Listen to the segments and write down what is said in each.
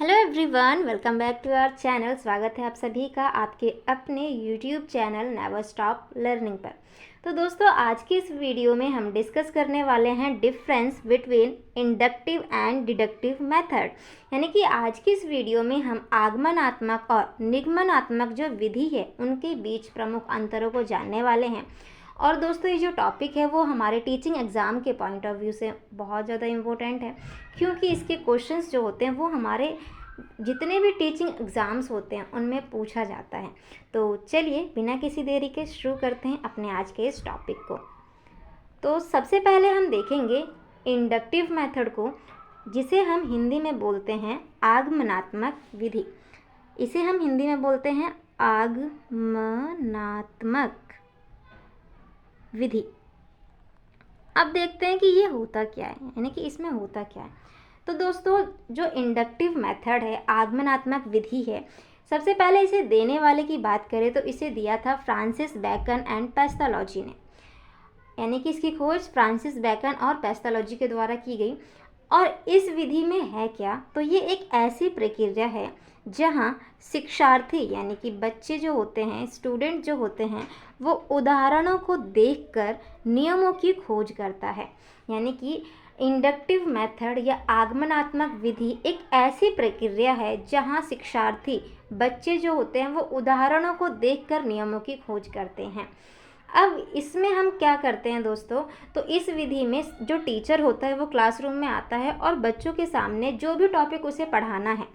Hello everyone, welcome back to our channel. स्वागत है आप सभी का आपके अपने YouTube channel never stop learning पर। तो दोस्तों, आज की इस वीडियो में हम डिस्कस करने वाले हैं difference between inductive and deductive method. यानी कि आज की इस वीडियो में हम आगमनात्मक और निगमनात्मक जो विधि है उनके बीच प्रमुख अंतरों को जानने वाले हैं। और दोस्तों, ये जो टॉपिक है वो हमारे टीचिंग एग्ज़ाम के पॉइंट ऑफ व्यू से बहुत ज़्यादा इम्पोर्टेंट है, क्योंकि इसके क्वेश्चंस जो होते हैं वो हमारे जितने भी टीचिंग एग्ज़ाम्स होते हैं उनमें पूछा जाता है। तो चलिए बिना किसी देरी के शुरू करते हैं अपने आज के इस टॉपिक को। तो सबसे पहले हम देखेंगे इंडक्टिव मेथड को, जिसे हम हिंदी में बोलते हैं आगमनात्मक विधि। इसे हम हिंदी में बोलते हैं आगमनात्मक विधि। अब देखते हैं कि ये होता क्या है, यानी कि इसमें होता क्या है। तो दोस्तों, जो इंडक्टिव मेथड है, आगमनात्मक विधि है, सबसे पहले इसे देने वाले की बात करें तो इसे दिया था फ्रांसिस बेकन एंड पेस्टालॉजी ने। यानी कि इसकी खोज फ्रांसिस बेकन और पेस्टालॉजी के द्वारा की गई। और इस विधि में है क्या, तो ये एक ऐसी प्रक्रिया है जहाँ शिक्षार्थी यानी कि बच्चे जो होते हैं, स्टूडेंट जो होते हैं, वो उदाहरणों को देखकर नियमों की खोज करता है। यानी कि इंडक्टिव मेथड या आगमनात्मक विधि एक ऐसी प्रक्रिया है जहाँ शिक्षार्थी बच्चे जो होते हैं वो उदाहरणों को देखकर नियमों की खोज करते हैं। अब इसमें हम क्या करते हैं दोस्तों, तो इस विधि में जो टीचर होता है वो क्लासरूम में आता है और बच्चों के सामने जो भी टॉपिक उसे पढ़ाना है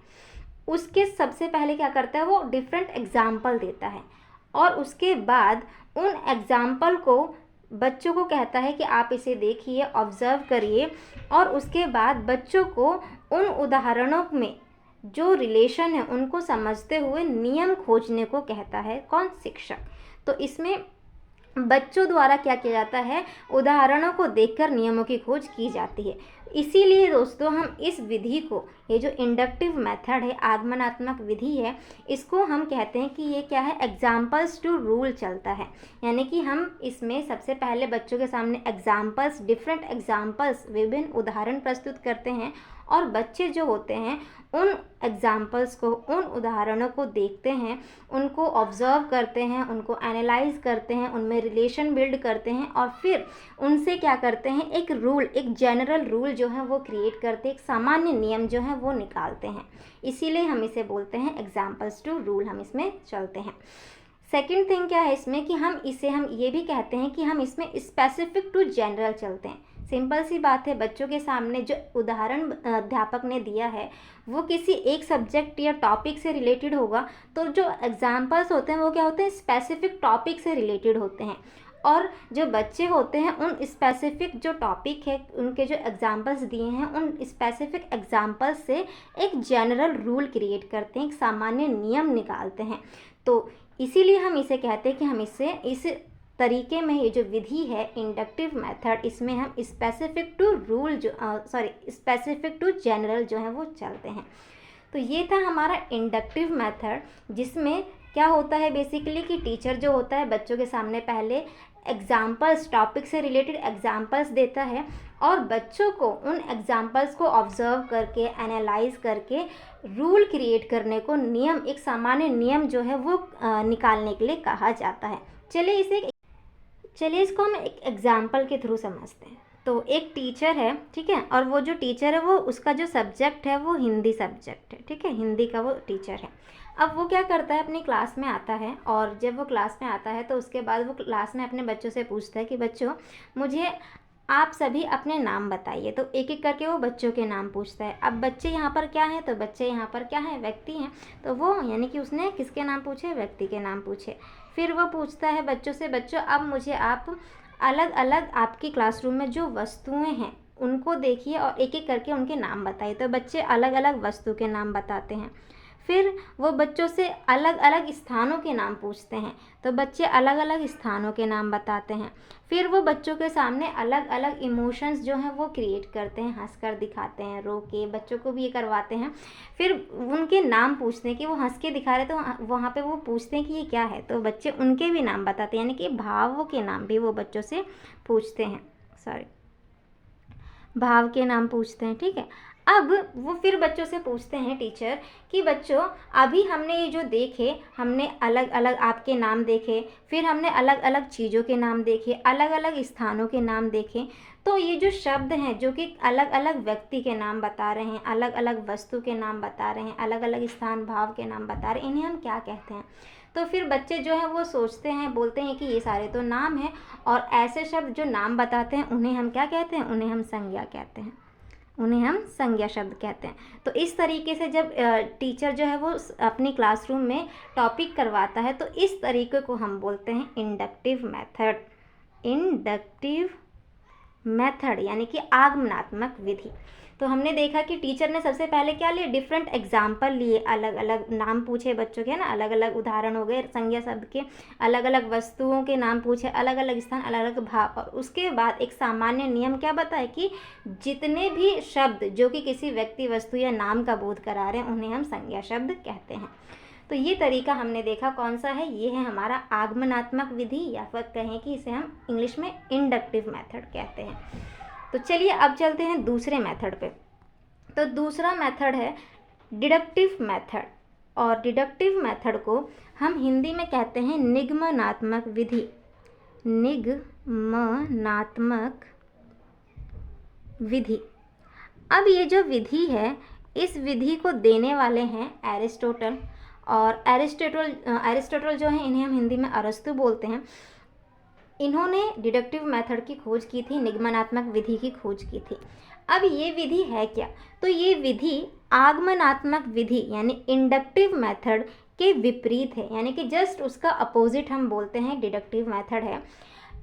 उसके सबसे पहले क्या करता है, वो डिफरेंट एग्जाम्पल देता है और उसके बाद उन एग्जाम्पल को बच्चों को कहता है कि आप इसे देखिए, ऑब्जर्व करिए, और उसके बाद बच्चों को उन उदाहरणों में जो रिलेशन है उनको समझते हुए नियम खोजने को कहता है कौन, शिक्षक। तो इसमें बच्चों द्वारा क्या किया जाता है, उदाहरणों को देखकर नियमों की खोज की जाती है। इसीलिए दोस्तों, हम इस विधि को, ये जो इंडक्टिव मेथड है, आगमनात्मक विधि है, इसको हम कहते हैं कि ये क्या है, एग्जाम्पल्स टू रूल चलता है। यानी कि हम इसमें सबसे पहले बच्चों के सामने एग्जाम्पल्स, डिफरेंट एग्जाम्पल्स, विभिन्न उदाहरण प्रस्तुत करते हैं और बच्चे जो होते हैं उन एग्जाम्पल्स को, उन उदाहरणों को देखते हैं, उनको ऑब्जर्व करते हैं, उनको एनालाइज करते हैं, उनमें रिलेशन बिल्ड करते हैं और फिर उनसे क्या करते हैं, एक रूल, एक जनरल रूल जो है वो क्रिएट करते हैं, एक सामान्य नियम जो है वो निकालते हैं। इसीलिए हम इसे बोलते हैं एग्जाम्पल्स टू रूल, हम इसमें चलते हैं। सेकेंड थिंग क्या है इसमें कि हम ये भी कहते हैं कि हम इसमें स्पेसिफिक टू जनरल चलते हैं। सिंपल सी बात है, बच्चों के सामने जो उदाहरण अध्यापक ने दिया है वो किसी एक सब्जेक्ट या टॉपिक से रिलेटेड होगा, तो जो एग्जाम्पल्स होते हैं वो क्या होते हैं, स्पेसिफिक टॉपिक से रिलेटेड होते हैं। और जो बच्चे होते हैं उन स्पेसिफिक जो टॉपिक है, उनके जो एग्जाम्पल्स दिए हैं, उन स्पेसिफिक एग्जाम्पल्स से एक जनरल रूल क्रिएट करते हैं, एक सामान्य नियम निकालते हैं। तो इसीलिए हम इसे कहते हैं कि हम इस तरीके में ये जो विधि है इंडक्टिव मेथड, इसमें हम specific to rule specific to general जो है वो चलते हैं। तो ये था हमारा इंडक्टिव मेथड, जिसमें क्या होता है बेसिकली कि टीचर जो होता है बच्चों के सामने पहले एग्जाम्पल्स, टॉपिक से रिलेटेड एग्जाम्पल्स देता है और बच्चों को उन एग्जाम्पल्स को ऑब्जर्व करके, एनालाइज करके रूल क्रिएट करने को, नियम, एक सामान्य नियम जो है वो निकालने के लिए कहा जाता है। चलिए इसको हम एक एग्जाम्पल के थ्रू समझते हैं। तो एक टीचर है, ठीक है, और वो जो टीचर है वो, उसका जो सब्जेक्ट है वो हिंदी सब्जेक्ट है, ठीक है, हिंदी का वो टीचर है। अब वो क्या करता है, अपनी क्लास में आता है और जब वो क्लास में आता है तो उसके बाद वो क्लास में अपने बच्चों से पूछता है कि बच्चों, मुझे आप सभी अपने नाम बताइए। तो एक एक करके वो बच्चों के नाम पूछता है। अब बच्चे यहाँ पर क्या हैं, तो बच्चे यहाँ पर क्या हैं, व्यक्ति हैं। तो वो यानी कि उसने किसके नाम पूछे, व्यक्ति के नाम पूछे। फिर वो पूछता है बच्चों से, बच्चों अब मुझे आप अलग अलग आपकी क्लासरूम में जो वस्तुएं हैं उनको देखिए और एक एक करके उनके नाम बताइए। तो बच्चे अलग अलग वस्तु के नाम बताते हैं। फिर वो बच्चों से अलग अलग स्थानों के नाम पूछते हैं, तो बच्चे अलग अलग स्थानों के नाम बताते हैं। फिर वो बच्चों के सामने अलग अलग इमोशंस जो हैं वो क्रिएट करते हैं, हंसकर दिखाते हैं, रो के, बच्चों को भी ये करवाते हैं। फिर उनके नाम पूछते हैं कि वो हंस के दिखा रहे, तो वहाँ पे वो पूछते हैं कि ये क्या है, तो बच्चे उनके भी नाम बताते हैं, यानी कि भावों के नाम भी वो बच्चों से पूछते हैं, भाव के नाम पूछते हैं, ठीक है। अब वो फिर बच्चों से पूछते हैं टीचर कि बच्चों अभी हमने ये जो देखे, हमने अलग अलग आपके नाम देखे, फिर हमने अलग अलग चीज़ों के नाम देखे, अलग अलग स्थानों के नाम देखे, तो ये जो शब्द हैं जो कि अलग अलग व्यक्ति के नाम बता रहे हैं, अलग अलग वस्तु के नाम बता रहे हैं, अलग अलग स्थान भाव के नाम बता रहे हैं, इन्हें हम क्या कहते हैं? तो फिर बच्चे जो हैं वो सोचते हैं, बोलते हैं कि ये सारे तो नाम हैं, और ऐसे शब्द जो नाम बताते हैं उन्हें हम क्या कहते हैं? उन्हें हम संज्ञा कहते हैं, उन्हें हम संज्ञा शब्द कहते हैं। तो इस तरीके से जब टीचर जो है वो अपनी क्लासरूम में टॉपिक करवाता है तो इस तरीके को हम बोलते हैं इंडक्टिव मेथड। इंडक्टिव मेथड यानी कि आगमनात्मक विधि। तो हमने देखा कि टीचर ने सबसे पहले क्या लिए? डिफरेंट एग्जाम्पल लिए, अलग अलग नाम पूछे बच्चों के, ना अलग अलग उदाहरण हो गए संज्ञा शब्द के, अलग अलग वस्तुओं के नाम पूछे, अलग अलग स्थान, अलग अलग भाव, और उसके बाद एक सामान्य नियम क्या बताए कि जितने भी शब्द जो कि किसी व्यक्ति वस्तु या नाम का बोध करा रहे हैं उन्हें हम संज्ञा शब्द कहते हैं। तो ये तरीका हमने देखा कौन सा है? ये है हमारा आगमनात्मक विधि, या फिर कहें कि इसे हम इंग्लिश में इंडक्टिव मेथड कहते हैं। तो चलिए अब चलते हैं दूसरे मेथड पे। तो दूसरा मेथड है डिडक्टिव मेथड, और डिडक्टिव मेथड को हम हिंदी में कहते हैं निगमनात्मक विधि। निगमनात्मक विधि। अब ये जो विधि है, इस विधि को देने वाले हैं एरिस्टोटल, और एरिस्टोटल जो है इन्हें हम हिंदी में अरस्तु बोलते हैं। इन्होंने डिडक्टिव मेथड की खोज की थी, निगमनात्मक विधि की खोज की थी। अब ये विधि है क्या? तो ये विधि आगमनात्मक विधि यानी इंडक्टिव मेथड के विपरीत है, यानी कि जस्ट उसका अपोजिट हम बोलते हैं डिडक्टिव मेथड है।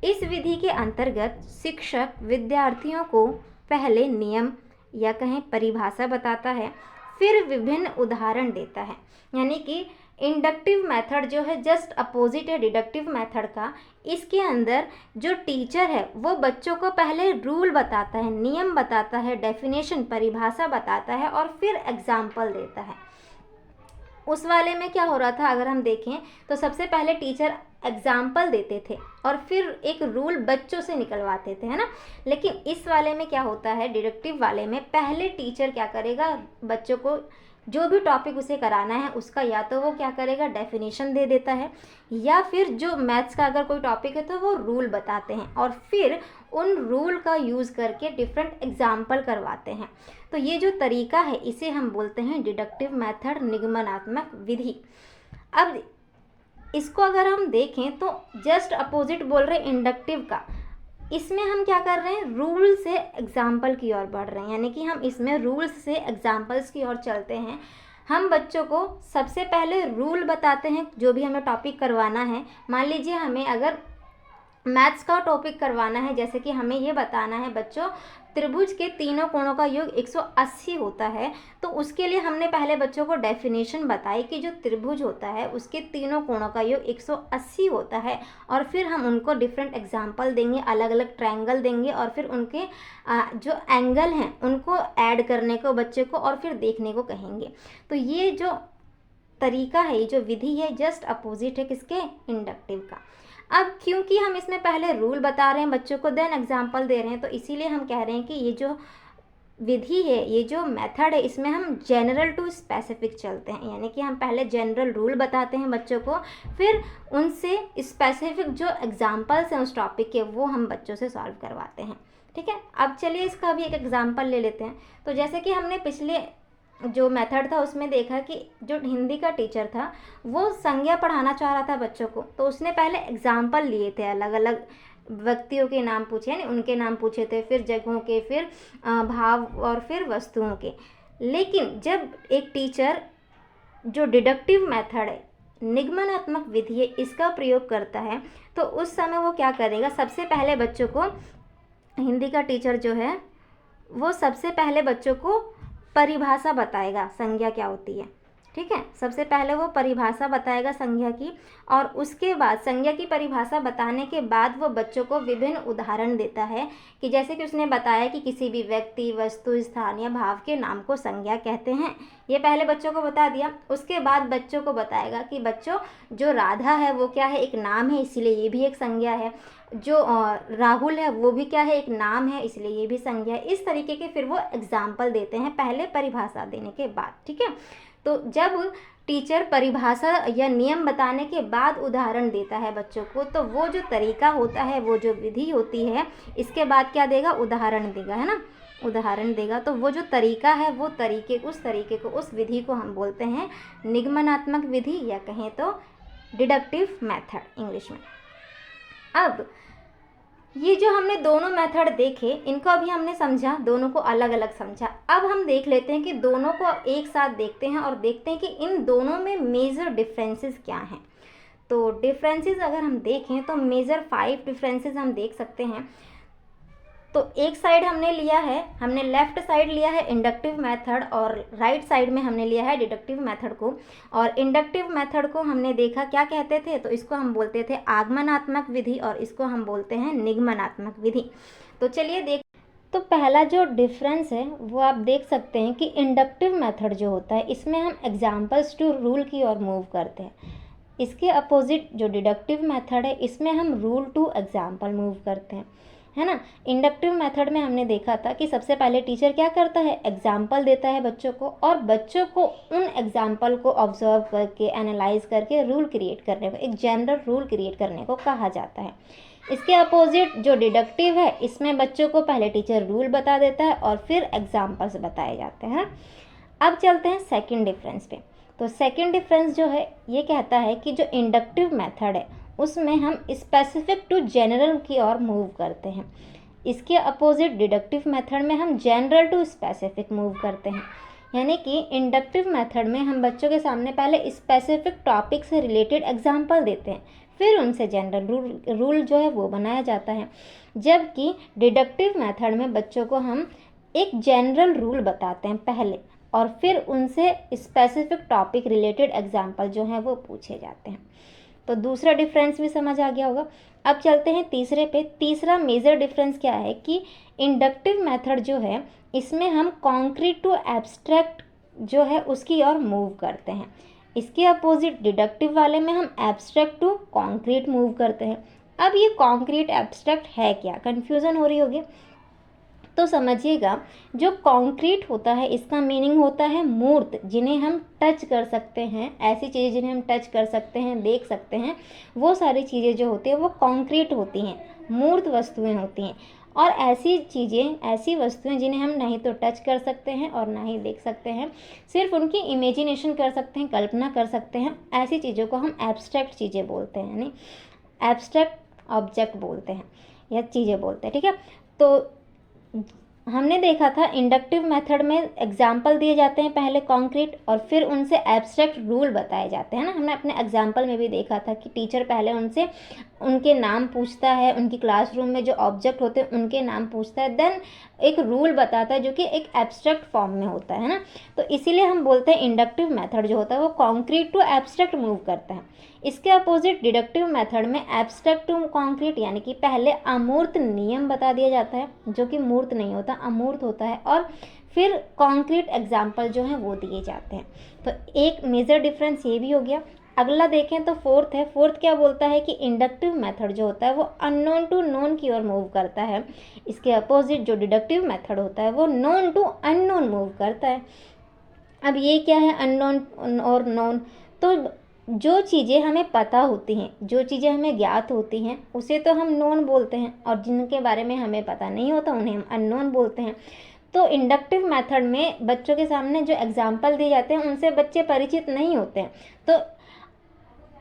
इस विधि के अंतर्गत शिक्षक विद्यार्थियों को पहले नियम या कहें परिभाषा बताता है, फिर विभिन्न उदाहरण देता है। यानी कि इंडक्टिव मेथड जो है जस्ट अपोजिट है डिडक्टिव मेथड का। इसके अंदर जो टीचर है वो बच्चों को पहले रूल बताता है, नियम बताता है, डेफिनेशन परिभाषा बताता है, और फिर एग्जाम्पल देता है। उस वाले में क्या हो रहा था, अगर हम देखें तो सबसे पहले टीचर एग्जाम्पल देते थे और फिर एक रूल बच्चों से निकलवाते थे, है ना। लेकिन इस वाले में क्या होता है, डिडक्टिव वाले में पहले टीचर क्या करेगा, बच्चों को जो भी टॉपिक उसे कराना है उसका या तो वो क्या करेगा, डेफिनेशन दे देता है, या फिर जो मैथ्स का अगर कोई टॉपिक है तो वो रूल बताते हैं, और फिर उन रूल का यूज़ करके डिफरेंट एग्जाम्पल करवाते हैं। तो ये जो तरीका है इसे हम बोलते हैं डिडक्टिव मेथड, निगमनात्मक विधि। अब इसको अगर हम देखें तो जस्ट अपोजिट बोल रहे इंडक्टिव का, इसमें हम क्या कर रहे हैं, रूल से एग्जाम्पल की ओर बढ़ रहे हैं, यानी कि हम इसमें रूल्स से एग्जाम्पल्स की ओर चलते हैं। हम बच्चों को सबसे पहले रूल बताते हैं, जो भी हमें टॉपिक करवाना है। मान लीजिए हमें अगर मैथ्स का टॉपिक करवाना है, जैसे कि हमें ये बताना है बच्चों त्रिभुज के तीनों कोणों का योग 180 होता है, तो उसके लिए हमने पहले बच्चों को डेफिनेशन बताई कि जो त्रिभुज होता है उसके तीनों कोणों का योग 180 होता है, और फिर हम उनको डिफरेंट एग्जाम्पल देंगे, अलग अलग ट्रायंगल देंगे, और फिर उनके जो एंगल हैं उनको ऐड करने को बच्चे को और फिर देखने को कहेंगे। तो ये जो तरीका है, ये जो विधि है, जस्ट अपोजिट है किसके, इंडक्टिव का। अब क्योंकि हम इसमें पहले रूल बता रहे हैं बच्चों को, देन एग्जाम्पल दे रहे हैं, तो इसीलिए हम कह रहे हैं कि ये जो विधि है, ये जो मेथड है, इसमें हम जनरल टू स्पेसिफिक चलते हैं। यानी कि हम पहले जनरल रूल बताते हैं बच्चों को, फिर उनसे स्पेसिफिक जो एग्जाम्पल्स हैं उस टॉपिक के वो हम बच्चों से सॉल्व करवाते हैं। ठीक है, अब चलिए इसका भी एक एग्जाम्पल ले लेते हैं। तो जैसे कि हमने पिछले जो मेथड था उसमें देखा कि जो हिंदी का टीचर था वो संज्ञा पढ़ाना चाह रहा था बच्चों को, तो उसने पहले एग्जाम्पल लिए थे, अलग अलग व्यक्तियों के नाम पूछे, यानी उनके नाम पूछे थे, फिर जगहों के, फिर भाव और फिर वस्तुओं के। लेकिन जब एक टीचर जो डिडक्टिव मेथड है, निगमनात्मक विधि है, इसका प्रयोग करता है, तो उस समय वो क्या करेगा, सबसे पहले बच्चों को, हिंदी का टीचर जो है वो सबसे पहले बच्चों को परिभाषा बताएगा संज्ञा क्या होती है। ठीक है, सबसे पहले वो परिभाषा बताएगा संज्ञा की, और उसके बाद संज्ञा की परिभाषा बताने के बाद वो बच्चों को विभिन्न उदाहरण देता है, कि जैसे कि उसने बताया कि किसी भी व्यक्ति, वस्तु, स्थान या भाव के नाम को संज्ञा कहते हैं, ये पहले बच्चों को बता दिया, उसके बाद बच्चों को बताएगा कि बच्चों जो राधा है वो क्या है, एक नाम है इसलिए ये भी एक संज्ञा है, जो राहुल है वो भी क्या है, एक नाम है इसलिए ये भी संज्ञा है। इस तरीके के फिर वो एग्जाम्पल देते हैं पहले परिभाषा देने के बाद, ठीक है। तो जब टीचर परिभाषा या नियम बताने के बाद उदाहरण देता है बच्चों को, तो वो जो तरीका होता है, वो जो विधि होती है, इसके बाद क्या देगा, उदाहरण देगा, है ना, उदाहरण देगा। तो वो जो तरीका है, वो उस तरीके को, उस विधि को हम बोलते हैं निगमनात्मक विधि, या कहें तो डिडक्टिव मेथड इंग्लिश में। अब ये जो हमने दोनों मेथड देखे, इनको अभी हमने समझा, दोनों को अलग अलग समझा। अब हम देख लेते हैं कि दोनों को एक साथ देखते हैं और देखते हैं कि इन दोनों में मेजर डिफरेंसेस क्या हैं। तो डिफरेंसेस अगर हम देखें तो मेजर 5 डिफरेंसेस हम देख सकते हैं। तो एक साइड हमने लिया है, हमने लेफ्ट साइड लिया है इंडक्टिव मेथड, और राइट साइड में हमने लिया है डिडक्टिव मेथड को। और इंडक्टिव मेथड को हमने देखा क्या कहते थे, तो इसको हम बोलते थे आगमनात्मक विधि, और इसको हम बोलते हैं निगमनात्मक विधि। तो चलिए देख, तो पहला जो डिफरेंस है वो आप देख सकते हैं कि इंडक्टिव मेथड जो होता है, इसमें हम एग्जाम्पल्स टू रूल की ओर मूव करते हैं। इसके अपोजिट जो डिडक्टिव मेथड है, इसमें हम रूल टू एग्जाम्पल मूव करते हैं, है ना। इंडक्टिव मेथड में हमने देखा था कि सबसे पहले टीचर क्या करता है, एग्जाम्पल देता है बच्चों को, और बच्चों को उन एग्जाम्पल को ऑब्जर्व करके, एनालाइज करके रूल क्रिएट करने को, एक जनरल रूल क्रिएट करने को कहा जाता है। इसके अपोजिट जो डिडक्टिव है, इसमें बच्चों को पहले टीचर रूल बता देता है और फिर एग्जाम्पल्स बताए जाते हैं। अब चलते हैं सेकेंड डिफरेंस पे। तो सेकेंड डिफरेंस जो है, ये कहता है कि जो इंडक्टिव मेथड है, उसमें हम स्पेसिफिक टू जनरल की ओर मूव करते हैं। इसके अपोजिट डिडक्टिव मेथड में हम जनरल टू स्पेसिफिक मूव करते हैं। यानी कि इंडक्टिव मेथड में हम बच्चों के सामने पहले स्पेसिफिक टॉपिक से रिलेटेड एग्जाम्पल देते हैं, फिर उनसे जनरल रूल जो है वो बनाया जाता है। जबकि डिडक्टिव मेथड में बच्चों को हम एक जनरल रूल बताते हैं पहले, और फिर उनसे स्पेसिफिक टॉपिक रिलेटेड एग्जाम्पल जो हैं वो पूछे जाते हैं। तो दूसरा डिफरेंस भी समझ आ गया होगा। अब चलते हैं तीसरे पे। तीसरा मेजर डिफरेंस क्या है कि इंडक्टिव मेथड जो है, इसमें हम कॉन्क्रीट टू एब्स्ट्रैक्ट जो है उसकी ओर मूव करते हैं। इसके अपोजिट डिडक्टिव वाले में हम एब्स्ट्रैक्ट टू कॉन्क्रीट मूव करते हैं। अब ये कॉन्क्रीट एब्स्ट्रैक्ट है क्या, कन्फ्यूज़न हो रही होगी, तो समझिएगा, जो कॉन्क्रीट होता है इसका मीनिंग होता है मूर्त, जिन्हें हम टच कर सकते हैं, ऐसी चीज़ें जिन्हें हम टच कर सकते हैं, देख सकते हैं, वो सारी चीज़ें जो होती हैं वो कॉन्क्रीट होती हैं, मूर्त वस्तुएं होती हैं। और ऐसी चीज़ें, ऐसी वस्तुएं जिन्हें हम नहीं तो टच कर सकते हैं और ना ही देख सकते हैं, सिर्फ उनकी इमेजिनेशन कर सकते हैं, कल्पना कर सकते हैं, ऐसी चीज़ों को हम एब्स्ट्रैक्ट चीज़ें बोलते हैं, यानी एब्स्ट्रैक्ट ऑब्जेक्ट बोलते हैं या चीज़ें बोलते हैं, ठीक है। तो हमने देखा था इंडक्टिव मेथड में एग्जाम्पल दिए जाते हैं पहले कॉन्क्रीट, और फिर उनसे एब्स्ट्रैक्ट रूल बताए जाते हैं ना। हमने अपने एग्जाम्पल में भी देखा था कि टीचर पहले उनसे उनके नाम पूछता है, उनकी क्लासरूम में जो ऑब्जेक्ट होते हैं उनके नाम पूछता है, देन एक रूल बताता है जो कि एक एब्स्ट्रैक्ट फॉर्म में होता है ना। तो इसीलिए हम बोलते हैं इंडक्टिव मेथड जो होता है वो कॉन्क्रीट टू एब्स्ट्रैक्ट मूव करता है। इसके अपोजिट डिडक्टिव मेथड में एब्स्ट्रैक्ट टू कॉन्क्रीट, यानी कि पहले अमूर्त नियम बता दिया जाता है जो कि मूर्त नहीं होता, अमूर्त होता है, और फिर कॉन्क्रीट एग्जाम्पल जो हैं वो दिए जाते हैं। तो एक मेजर डिफरेंस ये भी हो गया। अगला देखें तो फोर्थ है। फोर्थ क्या बोलता है कि इंडक्टिव मेथड जो होता है वो अननोन टू नोन की ओर मूव करता है। इसके अपोजिट जो डिडक्टिव मेथड होता है वो नोन टू अननोन मूव करता है। अब ये क्या है अननोन और नोन, तो जो चीज़ें हमें पता होती हैं, जो चीज़ें हमें ज्ञात होती हैं, उसे तो हम नोन बोलते हैं, और जिनके बारे में हमें पता नहीं होता उन्हें हम अननोन बोलते हैं। तो इंडक्टिव मेथड में बच्चों के सामने जो एग्जाम्पल दिए जाते हैं उनसे बच्चे परिचित नहीं होते हैं, तो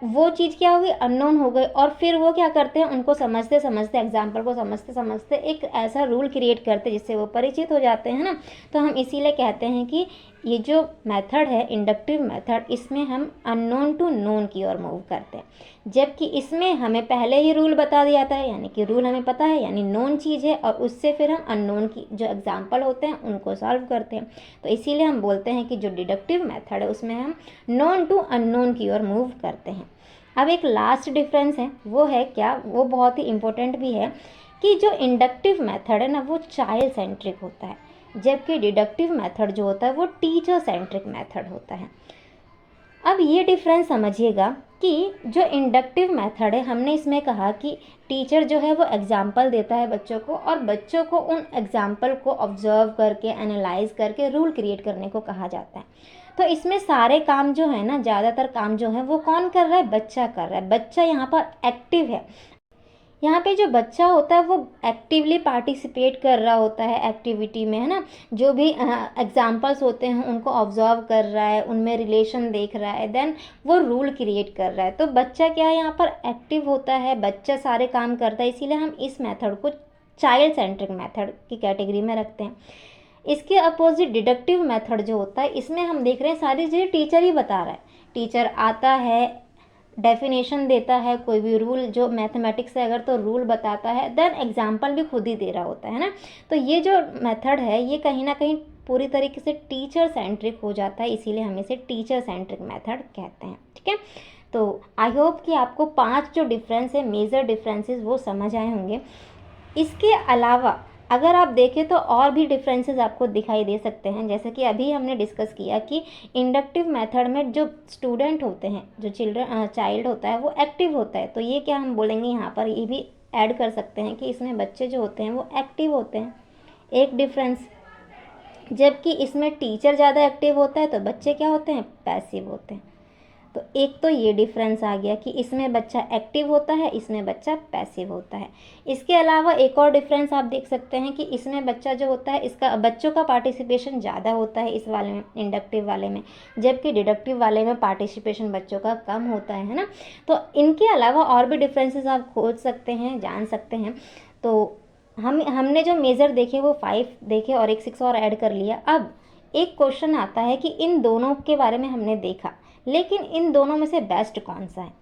वो चीज़ क्या होगी, अननोन हो गई। और फिर वो क्या करते हैं, उनको समझते समझते, एग्जाम्पल को समझते समझते एक ऐसा रूल क्रिएट करते जिससे वो परिचित हो जाते हैं ना। तो हम इसीलिए कहते हैं कि ये जो मेथड है इंडक्टिव मेथड, इसमें हम अननोन टू नोन की ओर मूव करते हैं, जबकि इसमें हमें पहले ही रूल बता दिया जाता है, यानी कि रूल हमें पता है, यानी नोन चीज़ है, और उससे फिर हम अननोन की जो एग्जाम्पल होते हैं उनको सॉल्व करते हैं। तो इसीलिए हम बोलते हैं कि जो डिडक्टिव मेथड है उसमें हम नोन टू अननोन की ओर मूव करते हैं। अब एक लास्ट डिफरेंस है, वो है क्या, वो बहुत ही इम्पोर्टेंट भी है, कि जो इंडक्टिव मेथड है ना वो चाइल्ड सेंट्रिक होता है। जबकि डिडक्टिव मेथड जो होता है वो टीचर सेंट्रिक मेथड होता है। अब ये डिफरेंस समझिएगा कि जो इंडक्टिव मेथड है, हमने इसमें कहा कि टीचर जो है वो एग्जाम्पल देता है बच्चों को और बच्चों को उन एग्जाम्पल को ऑब्जर्व करके एनालाइज करके रूल क्रिएट करने को कहा जाता है। तो इसमें सारे काम जो है ना, ज़्यादातर काम जो है वो कौन कर रहा है? बच्चा कर रहा है। बच्चा यहाँ पर एक्टिव है। यहाँ पे जो बच्चा होता है वो एक्टिवली पार्टिसिपेट कर रहा होता है एक्टिविटी में, है ना। जो भी एग्जाम्पल्स होते हैं उनको ऑब्जर्व कर रहा है, उनमें रिलेशन देख रहा है, देन वो रूल क्रिएट कर रहा है। तो बच्चा क्या है, यहाँ पर एक्टिव होता है, बच्चा सारे काम करता है, इसीलिए हम इस मेथड को चाइल्ड सेंट्रिक मेथड की कैटेगरी में रखते हैं। इसके अपोजिट डिडक्टिव मेथड जो होता है, इसमें हम देख रहे हैं सारी चीज़ें टीचर ही बता रहा है। टीचर आता है, डेफिनेशन देता है, कोई भी रूल जो मैथमेटिक्स है अगर तो रूल बताता है, देन एग्जाम्पल भी खुद ही दे रहा होता है ना। तो ये जो मेथड है ये कहीं ना कहीं पूरी तरीके से टीचर सेंट्रिक हो जाता है, इसीलिए हम इसे टीचर सेंट्रिक मेथड कहते हैं। ठीक है, तो आई होप कि आपको 5 जो डिफरेंस है, मेजर डिफरेंसेस, वो समझ आए होंगे। इसके अलावा अगर आप देखें तो और भी डिफरेंसेस आपको दिखाई दे सकते हैं। जैसे कि अभी हमने डिस्कस किया कि इंडक्टिव मेथड में जो स्टूडेंट होते हैं, जो चाइल्ड होता है वो एक्टिव होता है। तो ये क्या हम बोलेंगे यहाँ पर, ये भी ऐड कर सकते हैं कि इसमें बच्चे जो होते हैं वो एक्टिव होते हैं, एक डिफरेंस। जबकि इसमें टीचर ज़्यादा एक्टिव होता है तो बच्चे क्या होते हैं? पैसिव होते हैं। तो एक तो ये डिफरेंस आ गया कि इसमें बच्चा एक्टिव होता है, इसमें बच्चा पैसिव होता है। इसके अलावा एक और डिफरेंस आप देख सकते हैं कि इसमें बच्चा जो होता है, इसका बच्चों का पार्टिसिपेशन ज़्यादा होता है इस वाले में, इंडक्टिव वाले में, जबकि डिडक्टिव वाले में पार्टिसिपेशन बच्चों का कम होता है ना। तो इनके अलावा और भी डिफरेंसेस आप खोज सकते हैं, जान सकते हैं। तो हमने जो मेज़र देखे वो 5 देखे और एक 6 और ऐड कर लिया। अब एक क्वेश्चन आता है कि इन दोनों के बारे में हमने देखा, लेकिन इन दोनों में से बेस्ट कौन सा है?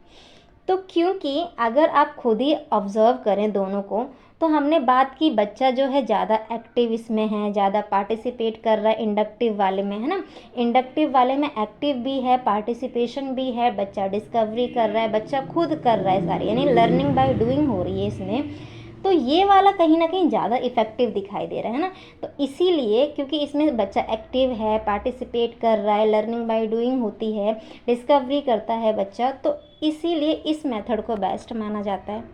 तो क्योंकि अगर आप खुद ही ऑब्जर्व करें दोनों को, तो हमने बात की बच्चा जो है ज़्यादा एक्टिव इसमें है, ज़्यादा पार्टिसिपेट कर रहा है इंडक्टिव वाले में, है ना। इंडक्टिव वाले में एक्टिव भी है, पार्टिसिपेशन भी है, बच्चा डिस्कवरी कर रहा है, बच्चा खुद कर रहा है सारी, यानी लर्निंग बाय डूइंग हो रही है इसमें। तो ये वाला कहीं ना कहीं ज़्यादा इफ़ेक्टिव दिखाई दे रहा है ना। तो इसीलिए, क्योंकि इसमें बच्चा एक्टिव है, पार्टिसिपेट कर रहा है, लर्निंग बाय डूइंग होती है, डिस्कवरी करता है बच्चा, तो इसीलिए इस मेथड को बेस्ट माना जाता है।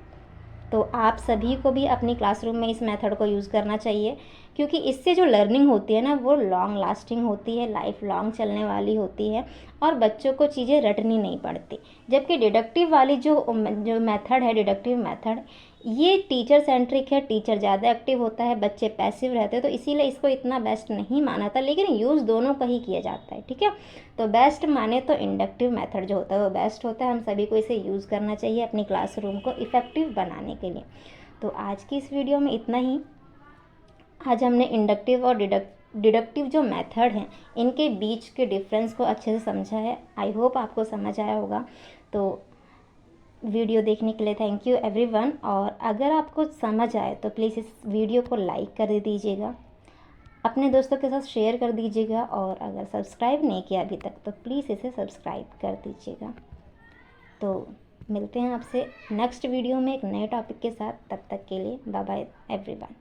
तो आप सभी को भी अपनी क्लासरूम में इस मेथड को यूज़ करना चाहिए, क्योंकि इससे जो लर्निंग होती है ना वो लॉन्ग लास्टिंग होती है, लाइफ लॉन्ग चलने वाली होती है और बच्चों को चीज़ें रटनी नहीं पड़ती। जबकि डिडक्टिव वाली जो मेथड है, डिडक्टिव मेथड, ये टीचर सेंट्रिक है, टीचर ज़्यादा एक्टिव होता है, बच्चे पैसिव रहते हैं, तो इसीलिए इसको इतना बेस्ट नहीं माना था, लेकिन यूज़ दोनों का ही किया जाता है। ठीक है, तो बेस्ट माने तो इंडक्टिव मेथड जो होता है वो बेस्ट होता है। हम सभी को इसे यूज़ करना चाहिए अपनी क्लासरूम को इफ़ेक्टिव बनाने के लिए। तो आज की इस वीडियो में इतना ही। आज हमने इंडक्टिव और डिडक्टिव जो मेथड हैं इनके बीच के डिफरेंस को अच्छे से समझा है। आई होप आपको समझ आया होगा। तो वीडियो देखने के लिए थैंक यू एवरीवन। और अगर आपको समझ आए तो प्लीज़ इस वीडियो को लाइक कर दीजिएगा, अपने दोस्तों के साथ शेयर कर दीजिएगा, और अगर सब्सक्राइब नहीं किया अभी तक तो प्लीज़ इसे सब्सक्राइब कर दीजिएगा। तो मिलते हैं आपसे नेक्स्ट वीडियो में एक नए टॉपिक के साथ। तब तक के लिए बाय बाय एवरीवन।